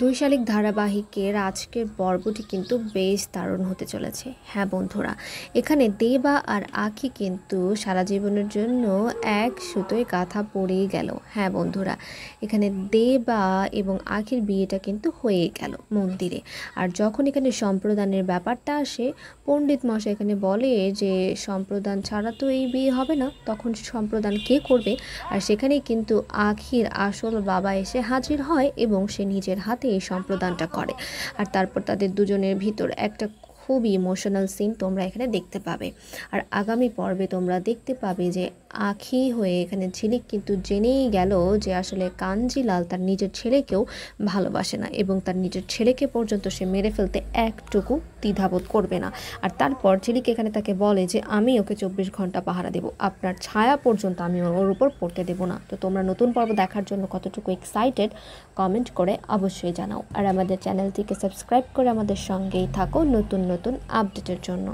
২ শালিক ধারাবাহিকের আজকের পর্বটি কিন্তু বেশ দারুণ হতে চলেছে। হ্যাঁ বন্ধুরা, এখানে দেবা আর আঁখি কিন্তু সারা জীবনের জন্য এক সুতোয় গাঁথা পড়েই গেল। হ্যাঁ বন্ধুরা, এখানে দেবা এবং আঁখির বিয়েটা কিন্তু হয়ে গেল মন্দিরে। আর যখন এখানে সম্প্রদানের ব্যাপারটা আসে, পণ্ডিত মশাই এখানে বলে যে সম্প্রদান ছাড়া তো এই বিয়ে হবে না, তখন সম্প্রদান কে করবে? আর সেখানেই কিন্তু আঁখির আসল বাবা এসে হাজির হয় এবং সে নিজের হাতে এই সম্প্রদানটা করে। আর তারপর তাদের দুজনের ভিতর একটা খুবই ইমোশনাল সিন তোমরা এখানে দেখতে পাবে। আর আগামী পর্বে তোমরা দেখতে পাবে যে আঁখি হয়ে এখানে ঝিলিক কিন্তু জেনেই গেল যে আসলে কাঞ্জিলাল তার নিজের ছেলেকেও ভালোবাসে না এবং তার নিজের ছেলেকে পর্যন্ত সে মেরে ফেলতে একটুকু দ্বিধাবোধ করবে না। আর তারপর ঝিলিক এখানে তাকে বলে যে আমি ওকে 24 ঘন্টা পাহারা দেব, আপনার ছায়া পর্যন্ত আমি ওর উপর পড়তে দেব না। তো তোমরা নতুন পর্ব দেখার জন্য কতটুকু এক্সাইটেড কমেন্ট করে অবশ্যই জানাও। আর আমাদের চ্যানেলটিকে সাবস্ক্রাইব করে আমাদের সঙ্গেই থাকো নতুন নতুন আপডেটের জন্য।